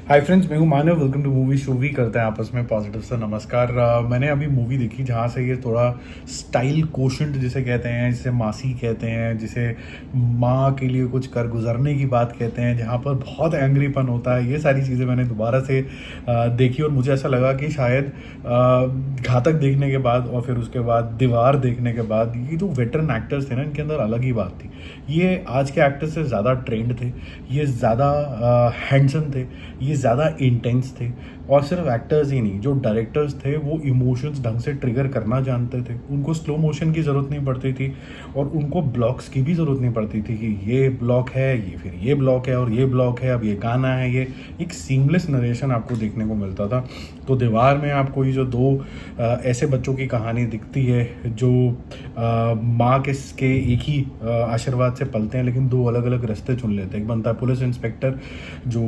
हाय friends, मैं हूं Manav. Welcome to movie show. भी करते हैं आपस में पॉजिटिव सा नमस्कार। मैंने अभी मूवी देखी जहां से ये थोड़ा स्टाइल कोशंट जिसे कहते हैं, जिसे मासी कहते हैं, जिसे माँ के लिए कुछ कर गुजरने की बात कहते हैं, जहां पर बहुत एंग्रीपन होता है। ये सारी चीज़ें मैंने दोबारा से देखी और मुझे ऐसा लगा कि शायद घातक देखने के बाद और फिर उसके बाद दीवार देखने के बाद ये जो वेटरन एक्टर्स थे ना, इनके अंदर अलग ही बात थी। ये आज के एक्टर्स से ज़्यादा ट्रेंड थे, ये ज़्यादा हैंडसम थे, ये ज़्यादा इंटेंस थे। और सिर्फ एक्टर्स ही नहीं, जो डायरेक्टर्स थे वो इमोशंस ढंग से ट्रिगर करना जानते थे। उनको स्लो मोशन की ज़रूरत नहीं पड़ती थी और उनको ब्लॉक्स की भी ज़रूरत नहीं पड़ती थी कि ये ब्लॉक है, ये फिर ये ब्लॉक है और ये ब्लॉक है, अब ये गाना है। ये एक सीमलेस नरेशन आपको देखने को मिलता था। तो दीवार में आपको ये जो दो ऐसे बच्चों की कहानी दिखती है जो माँ के एक ही आशीर्वाद से पलते हैं, लेकिन दो अलग अलग रास्ते चुन लेते हैं। एक बनता है पुलिस इंस्पेक्टर, जो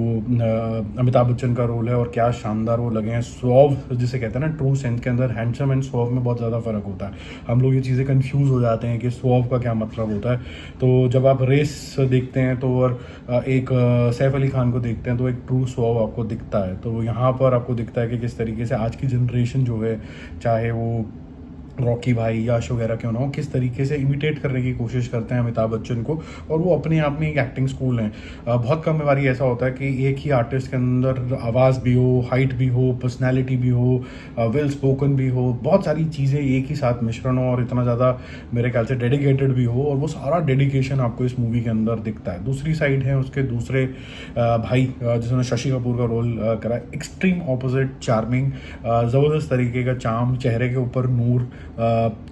अमिताभ बच्चन का रोल है, और क्या शानदार वो लगे हैं। स्वॉव जिसे कहते हैं ना, ट्रू सेंस के अंदर हैंडसम एंड स्वॉव में बहुत ज़्यादा फ़र्क होता है। हम लोग ये चीज़ें कंफ्यूज हो जाते हैं कि स्वॉव का क्या मतलब होता है। तो जब आप रेस देखते हैं तो और एक सैफ अली खान को देखते हैं तो एक ट्रू स्वॉव आपको दिखता है। तो यहाँ पर आपको दिखता है कि किस तरीके से आज की जनरेशन जो है, चाहे वो रॉकी भाई या यश वगैरह क्यों ना हो, किस तरीके से इमिटेट करने की कोशिश करते हैं अमिताभ बच्चन को। और वो अपने आप में एक एक्टिंग स्कूल है। बहुत कम बारी ऐसा होता है कि एक ही आर्टिस्ट के अंदर आवाज़ भी हो, हाइट भी हो, पर्सनैलिटी भी हो, वेल स्पोकन भी हो, बहुत सारी चीज़ें एक ही साथ मिश्रण हो और इतना ज़्यादा मेरे ख्याल से डेडिकेटेड भी हो। और वो सारा डेडिकेशन आपको इस मूवी के अंदर दिखता है। दूसरी साइड है उसके दूसरे भाई, जिन्होंने शशि कपूर का रोल करा, एक्सट्रीम ऑपोजिट, चार्मिंग, ज़बरदस्त तरीके का चार्म, चेहरे के ऊपर नूर,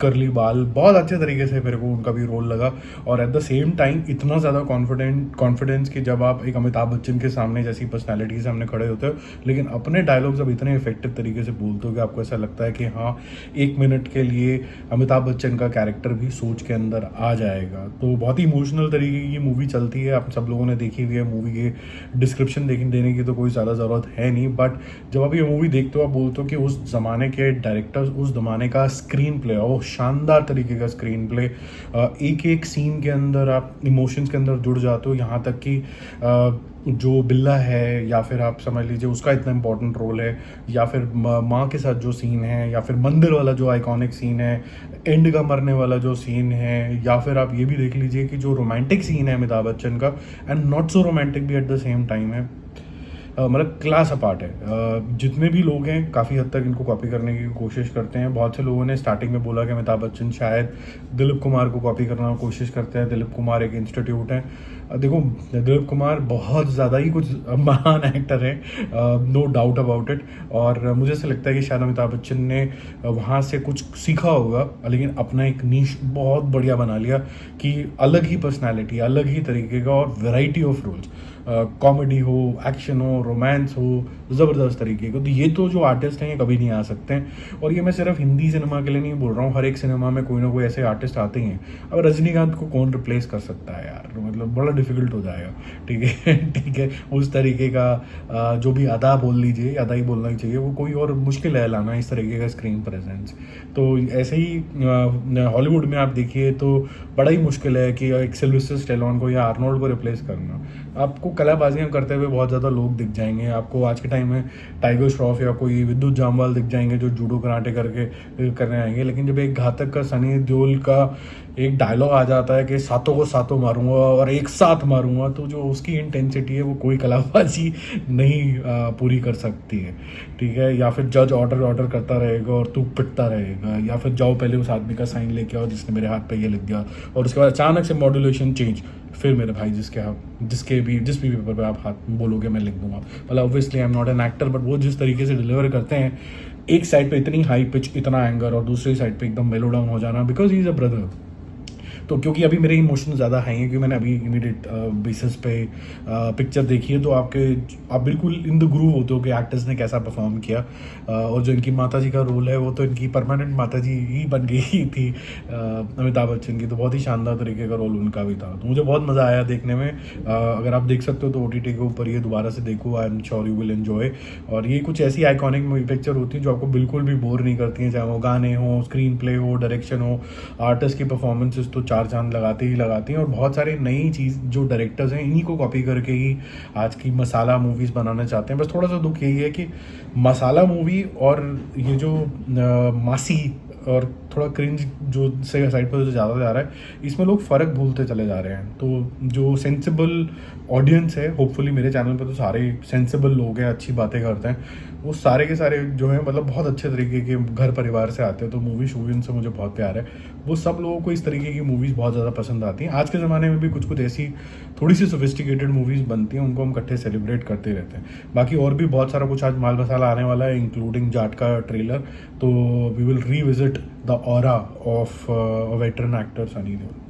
करली बाल, बहुत अच्छे तरीके से मेरे को उनका भी रोल लगा। और एट द सेम टाइम इतना ज़्यादा कॉन्फिडेंस कि जब आप एक अमिताभ बच्चन के सामने जैसी पर्सनैलिटी के सामने खड़े होते हो, लेकिन अपने डायलॉग्स अब इतने इफेक्टिव तरीके से बोलते हो कि आपको ऐसा लगता है कि हाँ, एक मिनट के लिए अमिताभ बच्चन का कैरेक्टर भी सोच के अंदर आ जाएगा। तो बहुत ही इमोशनल तरीके की मूवी चलती है। आप सब लोगों ने देखी हुई है। मूवी के डिस्क्रिप्शन देने की तो कोई ज़्यादा ज़रूरत है नहीं, बट जब आप ये मूवी देखते हो आप बोलते हो कि उस ज़माने के डायरेक्टर्स, उस ज़माने का स्क्रीन प्ले, वो शानदार तरीके का स्क्रीन प्ले। एक एक सीन के अंदर आप इमोशंस के अंदर जुड़ जाते हो। यहाँ तक कि जो बिल्ला है, या फिर आप समझ लीजिए उसका इतना इंपॉर्टेंट रोल है, या फिर माँ के साथ जो सीन है, या फिर मंदिर वाला जो आइकॉनिक सीन है, एंड का मरने वाला जो सीन है, या फिर आप ये भी देख लीजिए कि जो रोमांटिक सीन है अमिताभ बच्चन का, एंड नॉट सो रोमांटिक भी एट द सेम टाइम है। मतलब क्लास अपार्ट है। जितने भी लोग हैं काफ़ी हद तक इनको कॉपी करने की कोशिश करते हैं। बहुत से लोगों ने स्टार्टिंग में बोला कि अमिताभ बच्चन शायद दिलीप कुमार को कॉपी करने की कोशिश करते हैं। दिलीप कुमार एक इंस्टीट्यूट है। देखो, दिलीप कुमार बहुत ज़्यादा ही कुछ महान एक्टर है, नो डाउट अबाउट इट। और मुझे ऐसा लगता है कि शायद अमिताभ बच्चन ने वहाँ से कुछ सीखा होगा, लेकिन अपना एक नीश बहुत बढ़िया बना लिया कि अलग ही पर्सनैलिटी, अलग ही तरीके का और वेराइटी ऑफ रोल्स, कॉमेडी हो, एक्शन हो, रोमांस हो, ज़बरदस्त तरीके का। तो ये तो जो आर्टिस्ट हैं ये कभी नहीं आ सकते हैं। और ये मैं सिर्फ हिंदी सिनेमा के लिए नहीं बोल रहा हूँ, हर एक सिनेमा में कोई ना कोई ऐसे आर्टिस्ट आते ही हैं। अब रजनीकांत को कौन रिप्लेस कर सकता है यार, मतलब बड़ा डिफिकल्ट हो जाएगा। ठीक है ठीक है, उस तरीके का जो भी अदा बोल लीजिए, अदा ही बोलना ही चाहिए, वो कोई और मुश्किल है लाना इस तरीके का स्क्रीन प्रेजेंस। तो ऐसे ही हॉलीवुड में आप देखिए तो बड़ा ही मुश्किल है कि एक सिल्वेस्टर स्टेलोन को या आर्नोल्ड को रिप्लेस करना। आपको कलाबाजियाँ करते हुए बहुत ज़्यादा लोग दिख जाएंगे। आपको आज के टाइम में टाइगर श्रॉफ या कोई विद्युत जामवाल दिख जाएंगे जो जूडो कराटे करके करने आएंगे। लेकिन जब एक घातक का सनी देओल का एक डायलॉग आ जाता है कि सातों को सातों मारूंगा और एक साथ मारूंगा, तो जो उसकी इंटेंसिटी है वो कोई कलाबाजी नहीं पूरी कर सकती है। ठीक है, या फिर जज ऑर्डर करता रहेगा और तू पिटता रहेगा, या फिर जाओ पहले उस आदमी का साइन लेके आओ जिसने मेरे हाथ पे ये लिख दिया, और उसके बाद अचानक से मॉड्यूलेशन चेंज, फिर मेरे भाई जिस भी पेपर पे आप हाथ बोलोगे मैं लिख दूंगा। मतलब obviously I am not an actor, but वो जिस तरीके से डिलीवर करते हैं, एक साइड पे इतनी हाई पिच, इतना एंगर, और दूसरी साइड पे एकदम मेलो डाउन हो जाना, because he is a brother. तो क्योंकि अभी मेरे इमोशन ज़्यादा हाई हैं, क्योंकि मैंने अभी इमीडिएट बेसिस पे पिक्चर देखी है, तो आप बिल्कुल इन द ग्रूव होते हो कि एक्टर्स ने कैसा परफॉर्म किया। और जो इनकी माता जी का रोल है वो तो इनकी परमानेंट माता जी ही बन गई थी अमिताभ बच्चन की। तो बहुत ही शानदार तरीके का रोल उनका भी था। तो मुझे बहुत मज़ा आया देखने में। अगर आप देख सकते हो तो OTT के ऊपर ये दोबारा से देखो, I am sure you will enjoy. और ये कुछ ऐसी आइकॉनिक पिक्चर होती है जो आपको बिल्कुल भी बोर नहीं करती हैं, चाहे वो गाने हो, स्क्रीन प्ले हो, डायरेक्शन हो, आर्टिस्ट की परफॉर्मेंसेस तो चार चांद लगाते ही लगाते हैं, और बहुत सारे नई चीज़ जो डायरेक्टर्स हैं इन्हीं को कॉपी करके ही आज की मसाला मूवीज़ बनाना चाहते हैं। बस थोड़ा सा दुख यही है कि मसाला मूवी और ये जो मासी और थोड़ा क्रिंज जो से साइड पर जो ज़्यादा जा रहा है, इसमें लोग फ़र्क भूलते चले जा रहे हैं। तो जो सेंसिबल ऑडियंस है, होपफुली मेरे चैनल पे तो सारे सेंसिबल लोग हैं, अच्छी बातें करते हैं, वो सारे के सारे जो हैं मतलब बहुत अच्छे तरीके के घर परिवार से आते हैं, तो मूवी शूवी उनसे मुझे बहुत प्यार है। वो सब लोगों को इस तरीके की मूवीज़ बहुत ज़्यादा पसंद आती हैं। आज के ज़माने में भी कुछ कुछ ऐसी थोड़ी सी सोफिस्टिकेटेड मूवीज़ बनती हैं, उनको हम इकट्ठे सेलिब्रेट करते रहते हैं। बाकी और भी बहुत सारा कुछ आज माल मसाला आने वाला है, इंक्लूडिंग जाट का ट्रेलर। तो we will revisit the aura of veteran actor Sunny Deol.